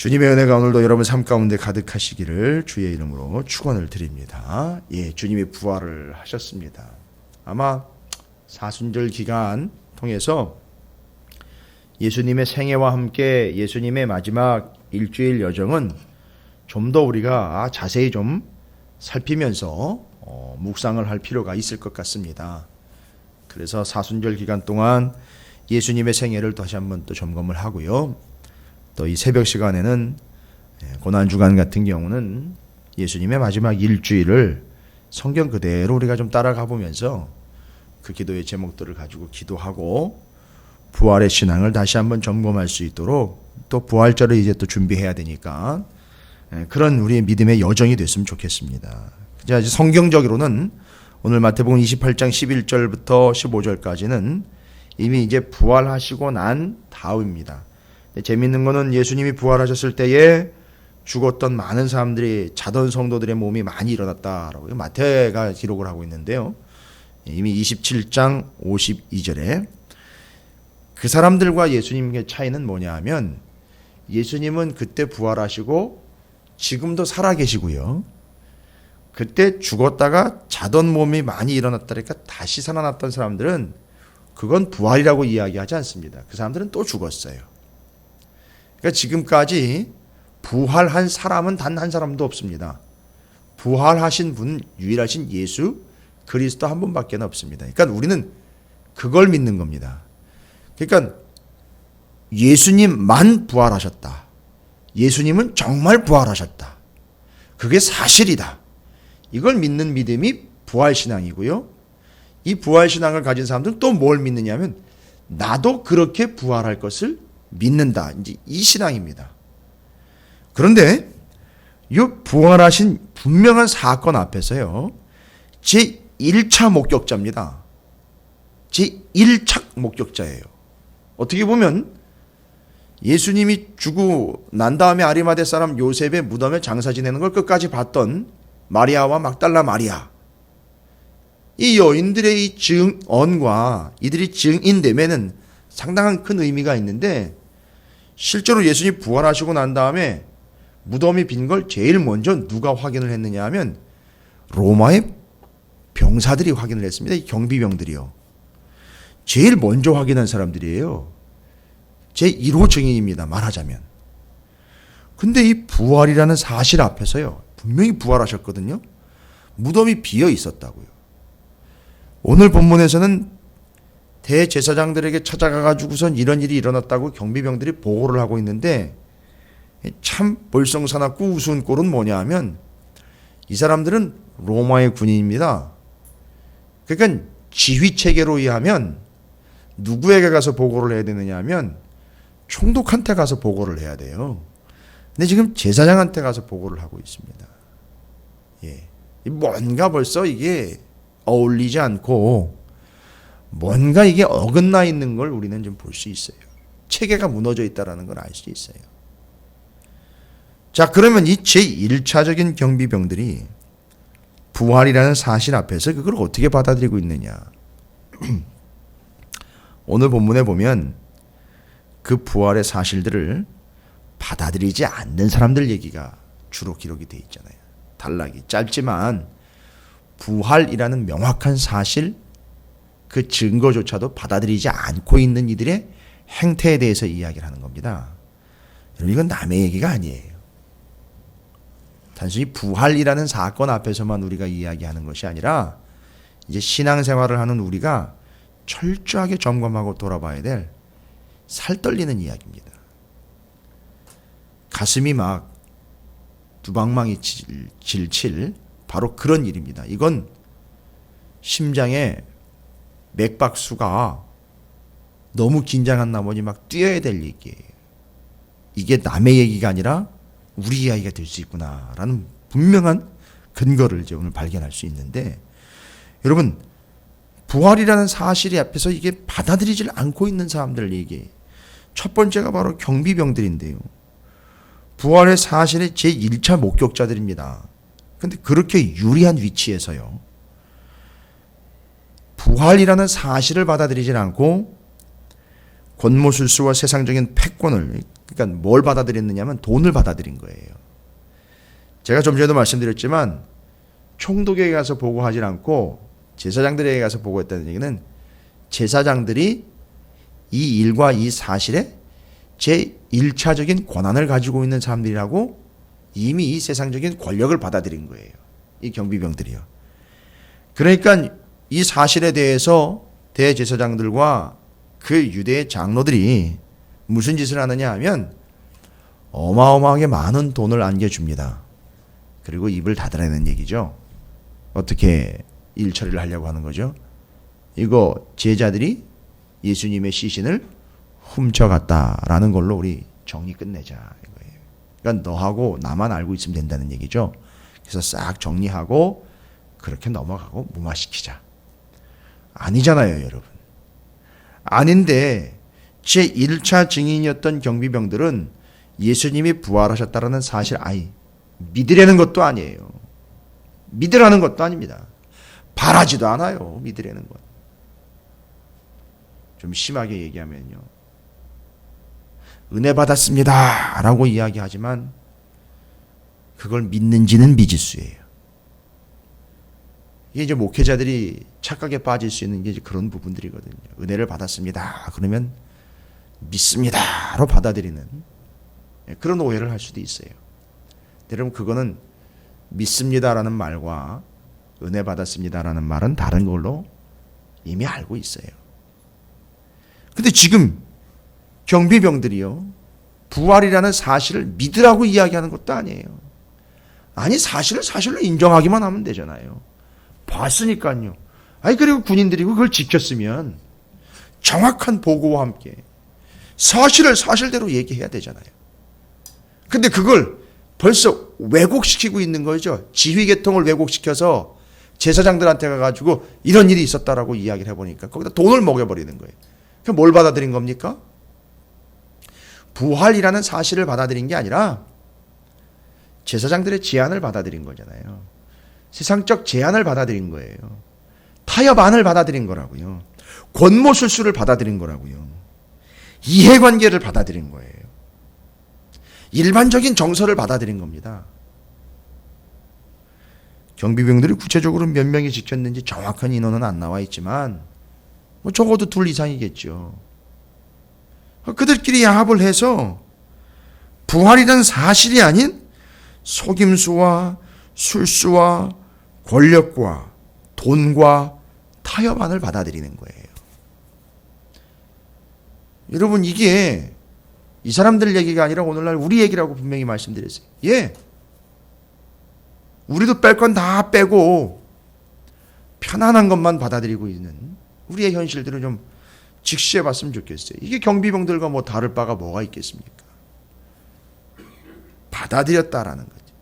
주님의 은혜가 오늘도 여러분 삶 가운데 가득하시기를 주의 이름으로 축원을 드립니다. 예, 주님이 부활을 하셨습니다. 아마 사순절 기간 통해서 예수님의 생애와 함께 예수님의 마지막 일주일 여정은 좀 더 우리가 자세히 좀 살피면서 묵상을 할 필요가 있을 것 같습니다. 그래서 사순절 기간 동안 예수님의 생애를 다시 한번 또 점검을 하고요. 또 이 새벽 시간에는 고난주간 같은 경우는 예수님의 마지막 일주일을 성경 그대로 우리가 좀 따라가 보면서 그 기도의 제목들을 가지고 기도하고 부활의 신앙을 다시 한번 점검할 수 있도록 또 부활절을 이제 또 준비해야 되니까 그런 우리의 믿음의 여정이 됐으면 좋겠습니다. 이제 성경적으로는 오늘 마태복음 28장 11절부터 15절까지는 이미 이제 부활하시고 난 다음입니다. 재미있는 거는 예수님이 부활하셨을 때에 죽었던 많은 사람들이 자던 성도들의 몸이 많이 일어났다라고 마태가 기록을 하고 있는데요. 이미 27장 52절에 그 사람들과 예수님의 차이는 뭐냐 하면 예수님은 그때 부활하시고 지금도 살아계시고요. 그때 죽었다가 자던 몸이 많이 일어났다니까 다시 살아났던 사람들은 그건 부활이라고 이야기하지 않습니다. 그 사람들은 또 죽었어요. 그러니까 지금까지 부활한 사람은 단 한 사람도 없습니다. 부활하신 분, 유일하신 예수 그리스도 한 분밖에 없습니다. 그러니까 우리는 그걸 믿는 겁니다. 그러니까 예수님만 부활하셨다. 예수님은 정말 부활하셨다. 그게 사실이다. 이걸 믿는 믿음이 부활신앙이고요. 이 부활신앙을 가진 사람들은 또 뭘 믿느냐면 나도 그렇게 부활할 것을 믿는다. 이제 이 신앙입니다. 그런데 이 부활하신 분명한 사건 앞에서요. 제 1차 목격자입니다. 제 1차 목격자예요. 어떻게 보면 예수님이 죽고 난 다음에 아리마대 사람 요셉의 무덤에 장사 지내는 걸 끝까지 봤던 마리아와 막달라 마리아. 이 여인들의 이 증언과 이들이 증인됨에는 상당한 큰 의미가 있는데 실제로 예수님이 부활하시고 난 다음에 무덤이 빈 걸 제일 먼저 누가 확인을 했느냐 하면 로마의 병사들이 확인을 했습니다. 이 경비병들이요. 제일 먼저 확인한 사람들이에요. 제 1호 증인입니다. 말하자면. 근데 이 부활이라는 사실 앞에서요. 분명히 부활하셨거든요. 무덤이 비어 있었다고요. 오늘 본문에서는 대제사장들에게 찾아가가지고선 이런 일이 일어났다고 경비병들이 보고를 하고 있는데 참 볼썽사납고 우스운 꼴은 뭐냐 하면 이 사람들은 로마의 군인입니다. 그러니까 지휘체계로 의하면 누구에게 가서 보고를 해야 되느냐 하면 총독한테 가서 보고를 해야 돼요. 근데 지금 제사장한테 가서 보고를 하고 있습니다. 예. 뭔가 벌써 이게 어울리지 않고 뭔가 이게 어긋나 있는 걸 우리는 좀 볼 수 있어요. 체계가 무너져 있다는 걸 알 수 있어요. 자, 그러면 이 제1차적인 경비병들이 부활이라는 사실 앞에서 그걸 어떻게 받아들이고 있느냐. 오늘 본문에 보면 그 부활의 사실들을 받아들이지 않는 사람들 얘기가 주로 기록이 돼 있잖아요. 단락이 짧지만 부활이라는 명확한 사실 그 증거조차도 받아들이지 않고 있는 이들의 행태에 대해서 이야기를 하는 겁니다. 여러분 이건 남의 얘기가 아니에요. 단순히 부활이라는 사건 앞에서만 우리가 이야기하는 것이 아니라 이제 신앙생활을 하는 우리가 철저하게 점검하고 돌아봐야 될 살떨리는 이야기입니다. 가슴이 막 두방망이 질칠 바로 그런 일입니다. 이건 심장에 맥박수가 너무 긴장한 나머지 막 뛰어야 될 얘기예요. 이게 남의 얘기가 아니라 우리 이야기가 될 수 있구나라는 분명한 근거를 이제 오늘 발견할 수 있는데 여러분 부활이라는 사실이 앞에서 이게 받아들이질 않고 있는 사람들 얘기. 첫 번째가 바로 경비병들인데요. 부활의 사실의 제1차 목격자들입니다. 그런데 그렇게 유리한 위치에서요. 부활이라는 사실을 받아들이질 않고 권모술수와 세상적인 패권을 그러니까 뭘 받아들였느냐면 돈을 받아들인 거예요. 제가 좀 전에도 말씀드렸지만 총독에게 가서 보고하지 않고 제사장들에게 가서 보고했다는 얘기는 제사장들이 이 일과 이 사실에 제 1차적인 권한을 가지고 있는 사람들이라고 이미 이 세상적인 권력을 받아들인 거예요. 이 경비병들이요. 그러니까 이 사실에 대해서 대제사장들과 그 유대의 장로들이 무슨 짓을 하느냐 하면 어마어마하게 많은 돈을 안겨줍니다. 그리고 입을 닫으라는 얘기죠. 어떻게 일 처리를 하려고 하는 거죠? 이거 제자들이 예수님의 시신을 훔쳐갔다라는 걸로 우리 정리 끝내자 이거예요. 그러니까 너하고 나만 알고 있으면 된다는 얘기죠. 그래서 싹 정리하고 그렇게 넘어가고 무마시키자. 아니잖아요, 여러분. 아닌데 제 1차 증인이었던 경비병들은 예수님이 부활하셨다라는 사실 믿으려는 것도 아니에요. 믿으라는 것도 아닙니다. 바라지도 않아요. 믿으려는 것. 좀 심하게 얘기하면요. 은혜 받았습니다 라고 이야기하지만 그걸 믿는지는 미지수예요. 이게 이제 목회자들이 착각에 빠질 수 있는 게 그런 부분들이거든요. 은혜를 받았습니다. 그러면 믿습니다로 받아들이는 그런 오해를 할 수도 있어요. 여러분 그거는 믿습니다라는 말과 은혜 받았습니다라는 말은 다른 걸로 이미 알고 있어요. 근데 지금 경비병들이요. 부활이라는 사실을 믿으라고 이야기하는 것도 아니에요. 아니 사실을 사실로 인정하기만 하면 되잖아요. 봤으니까요. 그리고 군인들이 그걸 지켰으면 정확한 보고와 함께 사실을 사실대로 얘기해야 되잖아요. 근데 그걸 벌써 왜곡시키고 있는 거죠. 지휘계통을 왜곡시켜서 제사장들한테 가가지고 이런 일이 있었다라고 이야기를 해보니까 거기다 돈을 먹여버리는 거예요. 그럼 뭘 받아들인 겁니까? 부활이라는 사실을 받아들인 게 아니라 제사장들의 제안을 받아들인 거잖아요. 세상적 제안을 받아들인 거예요. 타협안을 받아들인 거라고요. 권모술수를 받아들인 거라고요. 이해관계를 받아들인 거예요. 일반적인 정서를 받아들인 겁니다. 경비병들이 구체적으로 몇 명이 지켰는지 정확한 인원은 안 나와 있지만 적어도 2 이상이겠죠. 그들끼리 야합을 해서 부활이라는 사실이 아닌 속임수와 술수와 권력과 돈과 타협안을 받아들이는 거예요. 여러분 이게 이 사람들 얘기가 아니라 오늘날 우리 얘기라고 분명히 말씀드렸어요. 우리도 뺄 건 다 빼고 편안한 것만 받아들이고 있는 우리의 현실들을 좀 직시해 봤으면 좋겠어요. 이게 경비병들과 뭐 다를 바가 뭐가 있겠습니까? 받아들였다라는 거죠.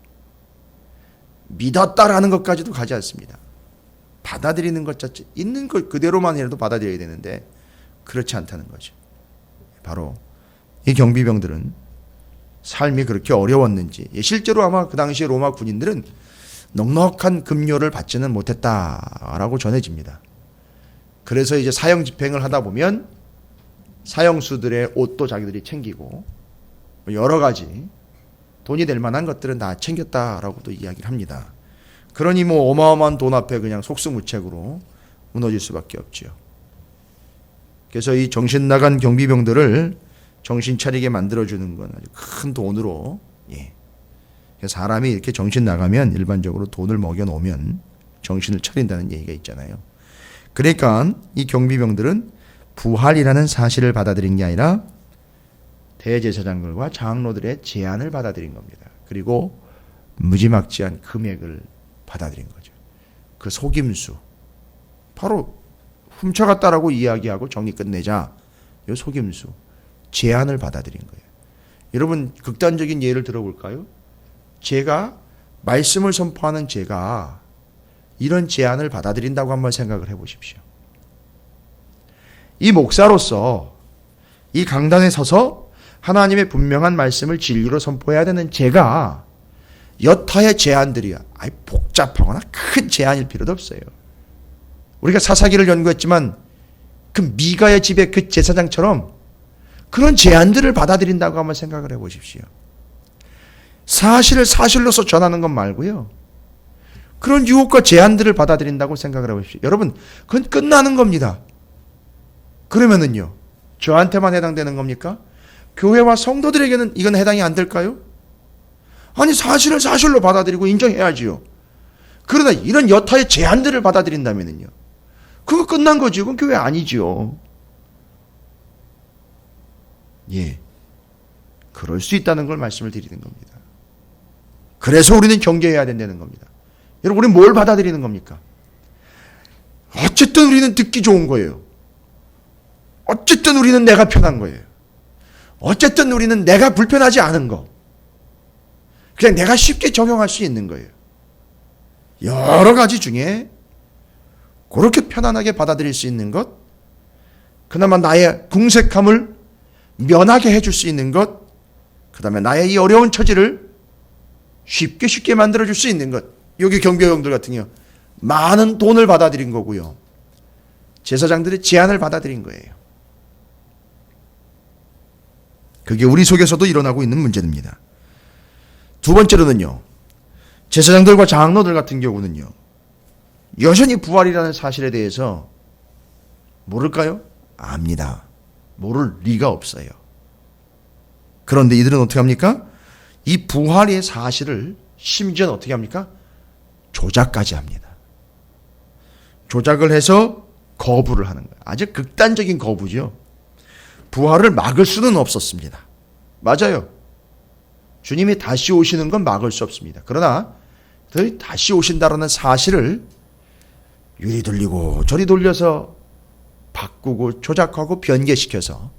믿었다라는 것까지도 가지 않습니다. 받아들이는 것 자체, 있는 것 그대로만이라도 받아들여야 되는데 그렇지 않다는 거죠. 바로 이 경비병들은 삶이 그렇게 어려웠는지, 실제로 아마 그 당시에 로마 군인들은 넉넉한 급료를 받지는 못했다라고 전해집니다. 그래서 이제 사형 집행을 하다 보면 사형수들의 옷도 자기들이 챙기고 여러 가지 돈이 될 만한 것들은 다 챙겼다라고도 이야기를 합니다. 그러니 뭐 어마어마한 돈 앞에 그냥 속수무책으로 무너질 수밖에 없죠. 그래서 이 정신 나간 경비병들을 정신 차리게 만들어주는 건 아주 큰 돈으로, 사람이 이렇게 정신 나가면 일반적으로 돈을 먹여 놓으면 정신을 차린다는 얘기가 있잖아요. 그러니까 이 경비병들은 부활이라는 사실을 받아들인 게 아니라 대제사장들과 장로들의 제안을 받아들인 겁니다. 그리고 무지막지한 금액을 받아들인 거죠. 그 속임수, 바로 훔쳐갔다라고 이야기하고 정리 끝내자. 이 속임수, 제안을 받아들인 거예요. 여러분 극단적인 예를 들어볼까요? 제가 말씀을 선포하는 제가 이런 제안을 받아들인다고 한번 생각을 해보십시오. 이 목사로서 이 강단에 서서 하나님의 분명한 말씀을 진리로 선포해야 되는 제가 여타의 제안들이 복잡하거나 큰 제안일 필요도 없어요. 우리가 사사기를 연구했지만 그 미가의 집에 그 제사장처럼 그런 제안들을 받아들인다고 한번 생각을 해보십시오. 사실을 사실로서 전하는 것 말고요. 그런 유혹과 제안들을 받아들인다고 생각을 해보십시오. 여러분, 그건 끝나는 겁니다. 그러면은요, 저한테만 해당되는 겁니까? 교회와 성도들에게는 이건 해당이 안 될까요? 아니, 사실을 사실로 받아들이고 인정해야지요. 그러나 이런 여타의 제안들을 받아들인다면요, 그거 끝난 거지. 그건 교회 아니지요. 예, 그럴 수 있다는 걸 말씀을 드리는 겁니다. 그래서 우리는 경계해야 된다는 겁니다. 여러분, 우리는 뭘 받아들이는 겁니까? 어쨌든 우리는 듣기 좋은 거예요. 어쨌든 우리는 내가 편한 거예요. 어쨌든 우리는 내가 불편하지 않은 거. 그냥 내가 쉽게 적용할 수 있는 거예요. 여러 가지 중에 그렇게 편안하게 받아들일 수 있는 것, 그나마 나의 궁색함을 면하게 해줄 수 있는 것, 그 다음에 나의 이 어려운 처지를 쉽게 만들어줄 수 있는 것. 여기 경비병들 같은 경우 많은 돈을 받아들인 거고요. 제사장들의 제안을 받아들인 거예요. 그게 우리 속에서도 일어나고 있는 문제입니다. 두 번째로는요, 제사장들과 장로들 같은 경우는요, 여전히 부활이라는 사실에 대해서 모를까요? 압니다. 모를 리가 없어요. 그런데 이들은 어떻게 합니까? 이 부활의 사실을 심지어는 어떻게 합니까? 조작까지 합니다. 조작을 해서 거부를 하는 거예요. 아주 극단적인 거부죠. 부활을 막을 수는 없었습니다. 맞아요. 주님이 다시 오시는 건 막을 수 없습니다. 그러나 다시 오신다라는 사실을 이리 돌리고 저리 돌려서 바꾸고 조작하고 변개시켜서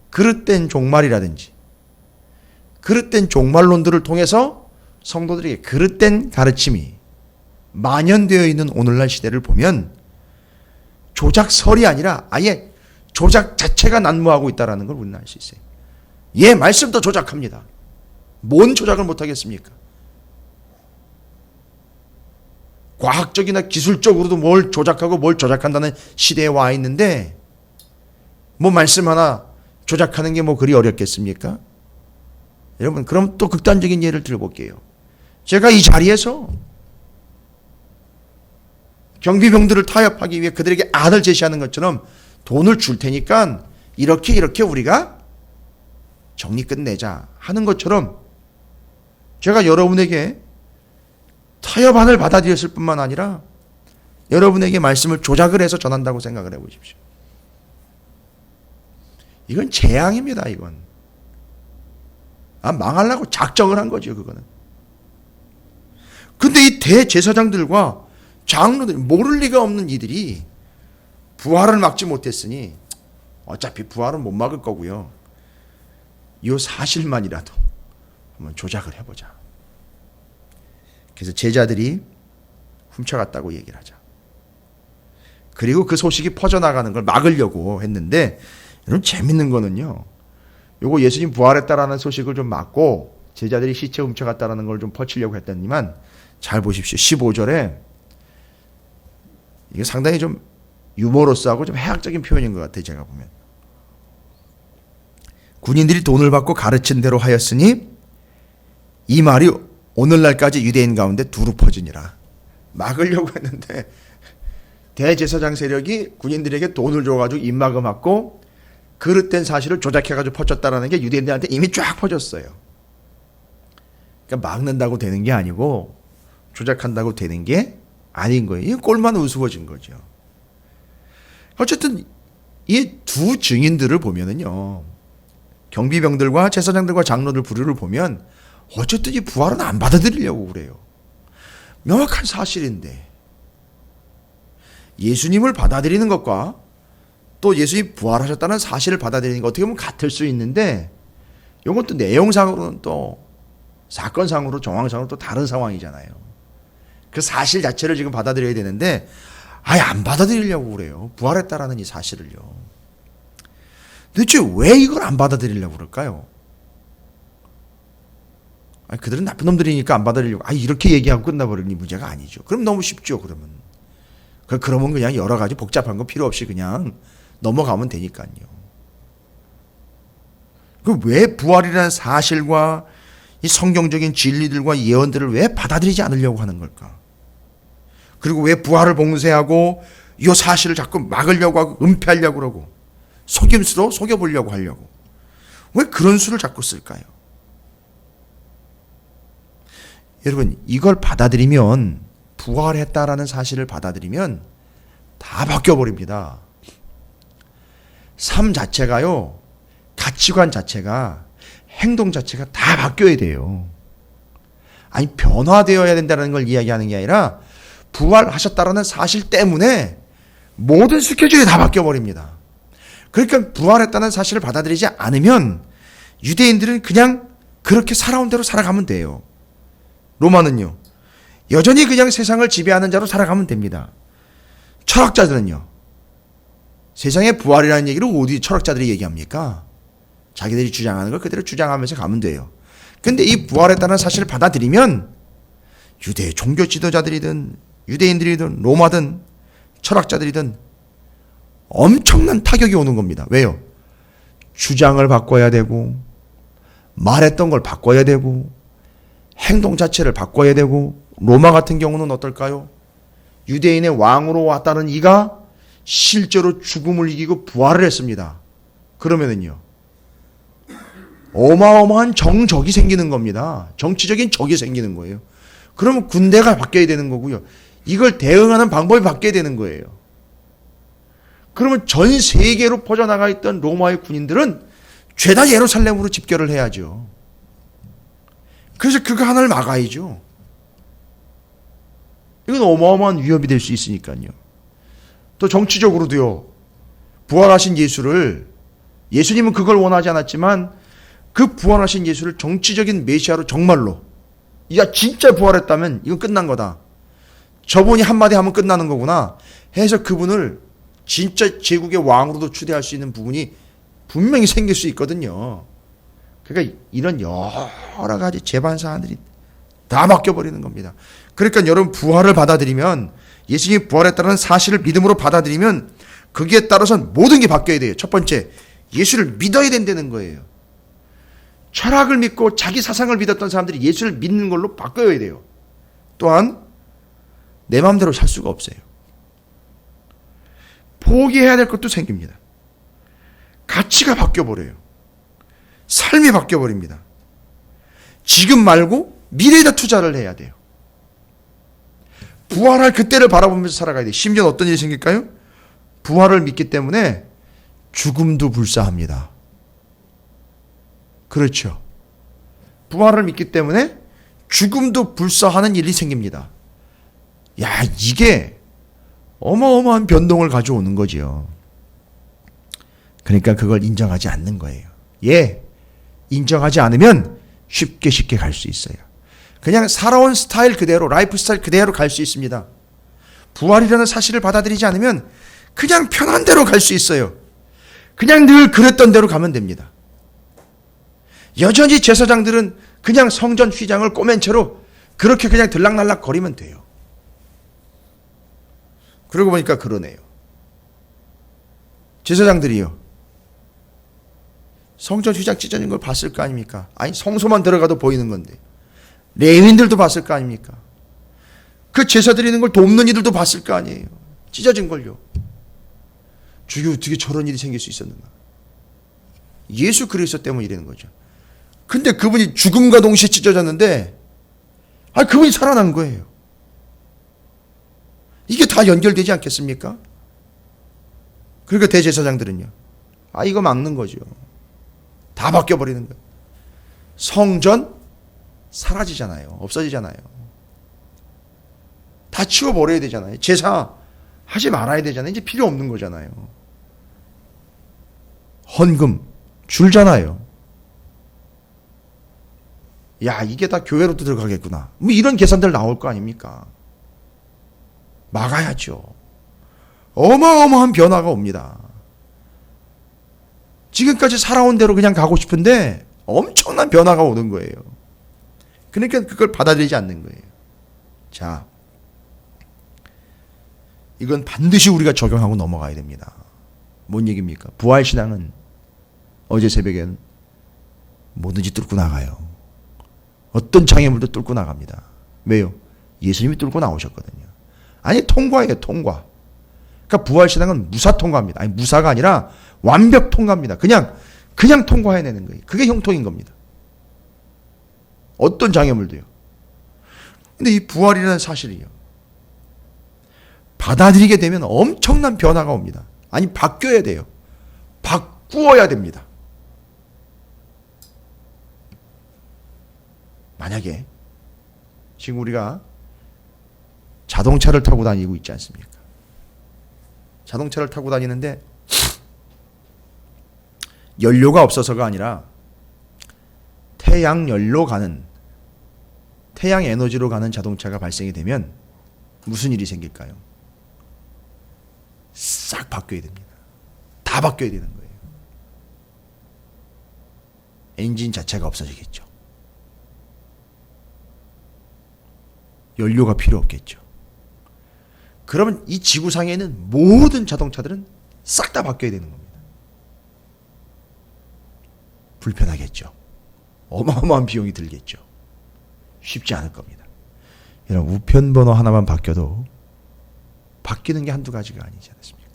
그릇된 종말이라든지 그릇된 종말론들을 통해서 성도들에게 그릇된 가르침이 만연되어 있는 오늘날 시대를 보면 조작설이 아니라 아예 조작 자체가 난무하고 있다는 걸 우리는 알 수 있어요. 예, 말씀도 조작합니다. 뭔 조작을 못하겠습니까? 과학적이나 기술적으로도 뭘 조작하고 뭘 조작한다는 시대에 와 있는데 뭐 말씀 하나 조작하는 게 뭐 그리 어렵겠습니까? 여러분, 그럼 또 극단적인 예를 들어볼게요. 제가 이 자리에서 경비병들을 타협하기 위해 그들에게 안을 제시하는 것처럼 돈을 줄 테니까 이렇게 우리가 정리 끝내자 하는 것처럼 제가 여러분에게 타협안을 받아들였을 뿐만 아니라 여러분에게 말씀을 조작을 해서 전한다고 생각을 해보십시오. 이건 재앙입니다. 이건. 망하려고 작정을 한 거죠. 그거는. 근데 이 대제사장들과 장로들, 모를 리가 없는 이들이 부활을 막지 못했으니 어차피 부활은 못 막을 거고요. 이 사실만이라도 한번 조작을 해보자. 그래서 제자들이 훔쳐갔다고 얘기를 하자. 그리고 그 소식이 퍼져나가는 걸 막으려고 했는데, 여러분 재밌는 거는요, 요거 예수님 부활했다라는 소식을 좀 막고 제자들이 시체 훔쳐갔다라는 걸 좀 퍼치려고 했더니만, 잘 보십시오. 15절에 이게 상당히 좀 유머러스하고 좀 해학적인 표현인 것 같아요. 제가 보면. 군인들이 돈을 받고 가르친 대로 하였으니 이 말이 오늘날까지 유대인 가운데 두루 퍼지니라. 막으려고 했는데 대제사장 세력이 군인들에게 돈을 줘가지고 입막음 맞고 그릇된 사실을 조작해가지고 퍼졌다라는 게 유대인들한테 이미 쫙 퍼졌어요. 그러니까 막는다고 되는 게 아니고 조작한다고 되는 게 아닌 거예요. 이 꼴만 우스워진 거죠. 어쨌든 이 두 증인들을 보면은요, 경비병들과 제사장들과 장로들 부류를 보면 어쨌든 이 부활은 안 받아들이려고 그래요. 명확한 사실인데 예수님을 받아들이는 것과 또 예수님이 부활하셨다는 사실을 받아들이는 것 어떻게 보면 같을 수 있는데 이것도 내용상으로는 또 사건상으로 정황상으로 또 다른 상황이잖아요. 그 사실 자체를 지금 받아들여야 되는데 아예 안 받아들이려고 그래요. 부활했다라는 이 사실을요. 도대체 왜 이걸 안 받아들이려고 그럴까요? 그들은 나쁜 놈들이니까 안 받아들이려고 이렇게 얘기하고 끝나버리니 문제가 아니죠. 그럼 너무 쉽죠. 그러면 그냥 여러 가지 복잡한 거 필요 없이 그냥 넘어가면 되니까요. 그 왜 부활이라는 사실과 이 성경적인 진리들과 예언들을 왜 받아들이지 않으려고 하는 걸까? 그리고 왜 부활을 봉쇄하고 이 사실을 자꾸 막으려고 하고 은폐하려고 그러고 속임수로 속여보려고 하려고 왜 그런 수를 자꾸 쓸까요? 여러분, 이걸 받아들이면, 부활했다라는 사실을 받아들이면 다 바뀌어버립니다. 삶 자체가요, 가치관 자체가, 행동 자체가 다 바뀌어야 돼요. 아니, 변화되어야 된다는 걸 이야기하는 게 아니라 부활하셨다라는 사실 때문에 모든 스케줄이 다 바뀌어버립니다. 그러니까 부활했다는 사실을 받아들이지 않으면 유대인들은 그냥 그렇게 살아온 대로 살아가면 돼요. 로마는요, 여전히 그냥 세상을 지배하는 자로 살아가면 됩니다. 철학자들은요, 세상의 부활이라는 얘기를 어디 철학자들이 얘기합니까? 자기들이 주장하는 걸 그대로 주장하면서 가면 돼요. 근데 이 부활했다는 사실을 받아들이면 유대 종교 지도자들이든 유대인들이든 로마든 철학자들이든 엄청난 타격이 오는 겁니다. 왜요? 주장을 바꿔야 되고 말했던 걸 바꿔야 되고 행동 자체를 바꿔야 되고, 로마 같은 경우는 어떨까요? 유대인의 왕으로 왔다는 이가 실제로 죽음을 이기고 부활을 했습니다. 그러면은요, 어마어마한 정적이 생기는 겁니다. 정치적인 적이 생기는 거예요. 그러면 군대가 바뀌어야 되는 거고요. 이걸 대응하는 방법이 바뀌어야 되는 거예요. 그러면 전 세계로 퍼져나가 있던 로마의 군인들은 죄다 예루살렘으로 집결을 해야죠. 그래서 그거 하나를 막아야죠. 이건 어마어마한 위협이 될 수 있으니까요. 또 정치적으로도요, 부활하신 예수를, 예수님은 그걸 원하지 않았지만 그 부활하신 예수를 정치적인 메시아로 정말로, 야 진짜 부활했다면 이건 끝난 거다, 저분이 한마디 하면 끝나는 거구나 해서 그분을 진짜 제국의 왕으로도 추대할 수 있는 부분이 분명히 생길 수 있거든요. 그러니까 이런 여러 가지 재반 사안들이 다 바뀌어버리는 겁니다. 그러니까 여러분, 부활을 받아들이면, 예수님이 부활했다는 사실을 믿음으로 받아들이면 거기에 따라서 모든 게 바뀌어야 돼요. 첫 번째, 예수를 믿어야 된다는 거예요. 철학을 믿고 자기 사상을 믿었던 사람들이 예수를 믿는 걸로 바뀌어야 돼요. 또한 내 마음대로 살 수가 없어요. 포기해야 될 것도 생깁니다. 가치가 바뀌어버려요. 삶이 바뀌어버립니다. 지금 말고 미래에다 투자를 해야 돼요. 부활할 그때를 바라보면서 살아가야 돼요. 심지어 어떤 일이 생길까요? 부활을 믿기 때문에 죽음도 불사합니다. 그렇죠. 부활을 믿기 때문에 죽음도 불사하는 일이 생깁니다. 야, 이게 어마어마한 변동을 가져오는 거지요. 그러니까 그걸 인정하지 않는 거예요. 예, 인정하지 않으면 쉽게 갈 수 있어요. 그냥 살아온 스타일 그대로, 라이프 스타일 그대로 갈 수 있습니다. 부활이라는 사실을 받아들이지 않으면 그냥 편한 대로 갈 수 있어요. 그냥 늘 그랬던 대로 가면 됩니다. 여전히 제사장들은 그냥 성전 휘장을 꼬맨 채로 그렇게 그냥 들락날락 거리면 돼요. 그러고 보니까 그러네요. 제사장들이요, 성전 휘장 찢어진 걸 봤을 거 아닙니까? 아니, 성소만 들어가도 보이는 건데. 레위인들도 봤을 거 아닙니까? 그 제사 드리는 걸 돕는 이들도 봤을 거 아니에요. 찢어진 걸요. 주여, 어떻게 저런 일이 생길 수 있었는가? 예수 그리스도 때문에 이러는 거죠. 근데 그분이 죽음과 동시에 찢어졌는데, 그분이 살아난 거예요. 이게 다 연결되지 않겠습니까? 그러니까 대제사장들은요, 이거 막는 거죠. 다 바뀌어버리는 거예요. 성전 사라지잖아요. 없어지잖아요. 다 치워버려야 되잖아요. 제사 하지 말아야 되잖아요. 이제 필요 없는 거잖아요. 헌금 줄잖아요. 야, 이게 다 교회로도 들어가겠구나, 뭐 이런 계산들 나올 거 아닙니까? 막아야죠. 어마어마한 변화가 옵니다. 지금까지 살아온 대로 그냥 가고 싶은데 엄청난 변화가 오는 거예요. 그러니까 그걸 받아들이지 않는 거예요. 자, 이건 반드시 우리가 적용하고 넘어가야 됩니다. 뭔 얘기입니까? 부활신앙은 어제 새벽엔 뭐든지 뚫고 나가요. 어떤 장애물도 뚫고 나갑니다. 왜요? 예수님이 뚫고 나오셨거든요. 아니, 통과예요, 통과. 그러니까 부활신앙은 무사 통과입니다. 아니, 무사가 아니라 완벽 통과입니다. 그냥 통과해내는 거예요. 그게 형통인 겁니다. 어떤 장애물도요. 근데 이 부활이라는 사실이요, 받아들이게 되면 엄청난 변화가 옵니다. 아니, 바뀌어야 돼요. 바꾸어야 됩니다. 만약에 지금 우리가 자동차를 타고 다니고 있지 않습니까? 자동차를 타고 다니는데 연료가 없어서가 아니라 태양 에너지로 가는 자동차가 발생이 되면 무슨 일이 생길까요? 싹 바뀌어야 됩니다. 다 바뀌어야 되는 거예요. 엔진 자체가 없어지겠죠. 연료가 필요 없겠죠. 그러면 이 지구상에 있는 모든 자동차들은 싹 다 바뀌어야 되는 겁니다. 불편하겠죠. 어마어마한 비용이 들겠죠. 쉽지 않을 겁니다. 이런 우편번호 하나만 바뀌어도 바뀌는 게 한두 가지가 아니지 않습니까?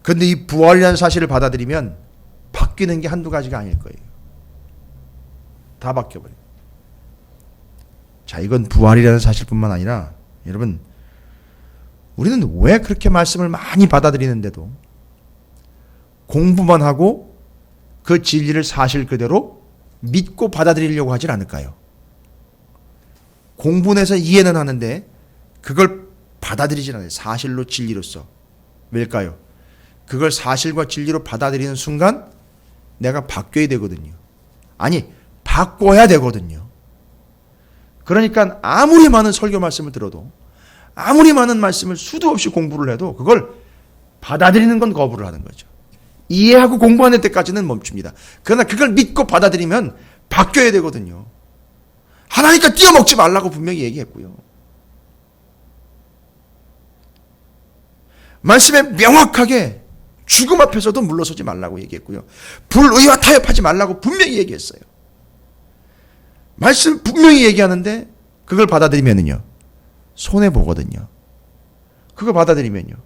그런데 이 부활이라는 사실을 받아들이면 바뀌는 게 한두 가지가 아닐 거예요. 다 바뀌어버려요. 자, 이건 부활이라는 사실뿐만 아니라 여러분, 우리는 왜 그렇게 말씀을 많이 받아들이는데도 공부만 하고 그 진리를 사실 그대로 믿고 받아들이려고 하질 않을까요? 공부는 해서 이해는 하는데 그걸 받아들이질 않아요. 사실로 진리로서. 왜일까요? 그걸 사실과 진리로 받아들이는 순간 내가 바뀌어야 되거든요. 아니, 바꿔야 되거든요. 그러니까 아무리 많은 설교 말씀을 들어도, 아무리 많은 말씀을 수도 없이 공부를 해도 그걸 받아들이는 건 거부를 하는 거죠. 이해하고 공부하는 때까지는 멈춥니다. 그러나 그걸 믿고 받아들이면 바뀌어야 되거든요. 하나니까 뛰어먹지 말라고 분명히 얘기했고요. 말씀에 명확하게 죽음 앞에서도 물러서지 말라고 얘기했고요. 불의와 타협하지 말라고 분명히 얘기했어요. 말씀 분명히 얘기하는데 그걸 받아들이면은요, 손해보거든요. 그거 받아들이면요,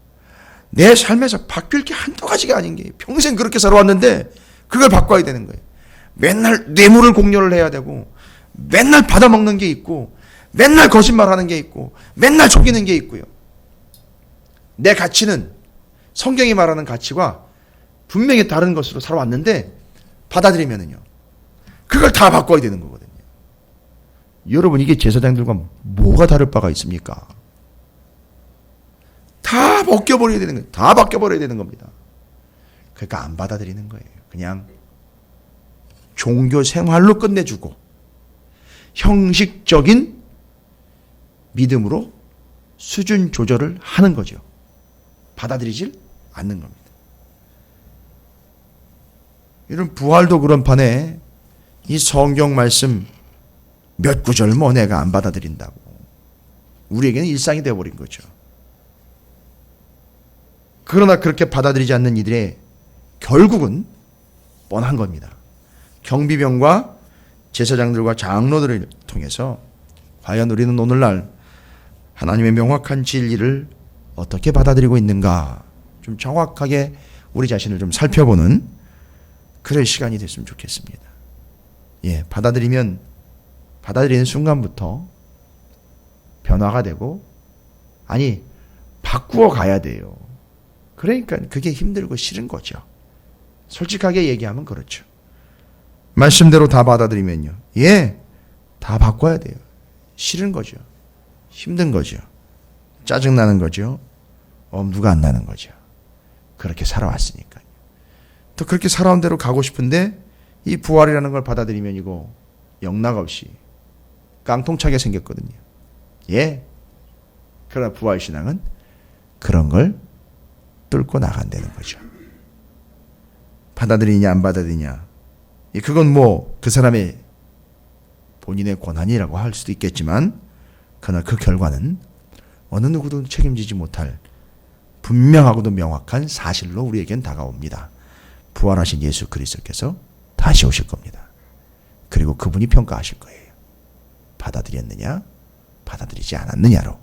내 삶에서 바뀔 게 한두 가지가 아닌 게 평생 그렇게 살아왔는데 그걸 바꿔야 되는 거예요. 맨날 뇌물을 공여를 해야 되고, 맨날 받아먹는 게 있고, 맨날 거짓말하는 게 있고, 맨날 속이는 게 있고요. 내 가치는 성경이 말하는 가치와 분명히 다른 것으로 살아왔는데 받아들이면은요, 그걸 다 바꿔야 되는 거거든요. 여러분, 이게 제사장들과 뭐가 다를 바가 있습니까? 다 벗겨버려야 되는 거예요. 다 바뀌어버려야 되는 겁니다. 그러니까 안 받아들이는 거예요. 그냥 종교 생활로 끝내주고 형식적인 믿음으로 수준 조절을 하는 거죠. 받아들이질 않는 겁니다. 이런 부활도 그런 판에 이 성경 말씀 몇 구절 뭐 내가 안 받아들인다고 우리에게는 일상이 되어버린 거죠. 그러나 그렇게 받아들이지 않는 이들의 결국은 뻔한 겁니다. 경비병과 제사장들과 장로들을 통해서 과연 우리는 오늘날 하나님의 명확한 진리를 어떻게 받아들이고 있는가, 좀 정확하게 우리 자신을 좀 살펴보는 그런 시간이 됐으면 좋겠습니다. 예, 받아들이는 순간부터 변화가 되고, 아니, 바꾸어 가야 돼요. 그러니까 그게 힘들고 싫은 거죠. 솔직하게 얘기하면 그렇죠. 말씀대로 다 받아들이면요, 예, 다 바꿔야 돼요. 싫은 거죠. 힘든 거죠. 짜증나는 거죠. 엄두가 안 나는 거죠. 그렇게 살아왔으니까요. 또 그렇게 살아온 대로 가고 싶은데 이 부활이라는 걸 받아들이면 이거 영락 없이 깡통차게 생겼거든요. 예. 그러나 부활신앙은 그런 걸 뚫고 나간다는 거죠. 받아들이냐 안 받아들이냐, 그건 뭐 그 사람의 본인의 권한이라고 할 수도 있겠지만, 그러나 그 결과는 어느 누구도 책임지지 못할 분명하고도 명확한 사실로 우리에겐 다가옵니다. 부활하신 예수 그리스도께서 다시 오실 겁니다. 그리고 그분이 평가하실 거예요. 받아들였느냐, 받아들이지 않았느냐로.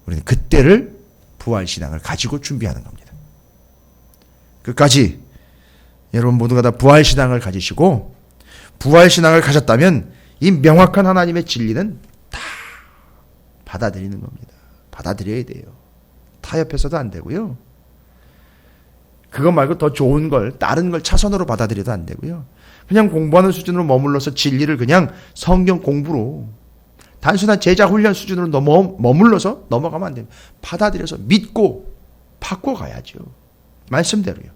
우리는 그때를 부활신앙을 가지고 준비하는 겁니다. 끝까지 여러분 모두가 다 부활신앙을 가지시고 부활신앙을 가졌다면 이 명확한 하나님의 진리는 다 받아들이는 겁니다. 받아들여야 돼요. 타협해서도 안 되고요. 그거 말고 더 좋은 걸, 다른 걸 차선으로 받아들여도 안 되고요. 그냥 공부하는 수준으로 머물러서 진리를 그냥 성경 공부로 단순한 제자 훈련 수준으로 머물러서 넘어가면 안 됩니다. 받아들여서 믿고 바꿔가야죠. 말씀대로요.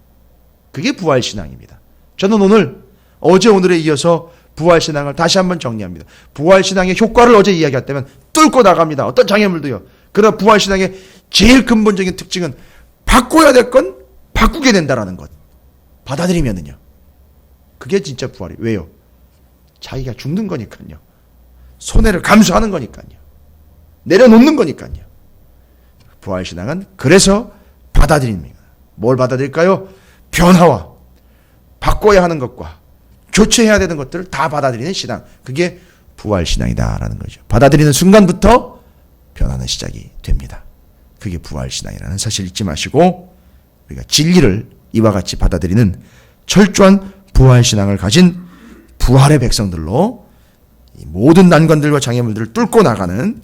그게 부활신앙입니다. 저는 어제 오늘에 이어서 부활신앙을 다시 한번 정리합니다. 부활신앙의 효과를 어제 이야기했다면 뚫고 나갑니다. 어떤 장애물도요. 그러나 부활신앙의 제일 근본적인 특징은 바꿔야 될 건 바꾸게 된다라는 것. 받아들이면은요. 그게 진짜 부활이에요. 왜요? 자기가 죽는 거니까요. 손해를 감수하는 거니까요. 내려놓는 거니까요. 부활신앙은 그래서 받아들입니다. 뭘 받아들일까요? 변화와 바꿔야 하는 것과 교체해야 되는 것들을 다 받아들이는 신앙. 그게 부활신앙이다라는 거죠. 받아들이는 순간부터 변화는 시작이 됩니다. 그게 부활신앙이라는 사실 잊지 마시고 우리가 진리를 이와 같이 받아들이는 철저한 부활신앙을 가진 부활의 백성들로 이 모든 난관들과 장애물들을 뚫고 나가는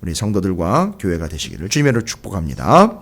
우리 성도들과 교회가 되시기를 주님으로 축복합니다.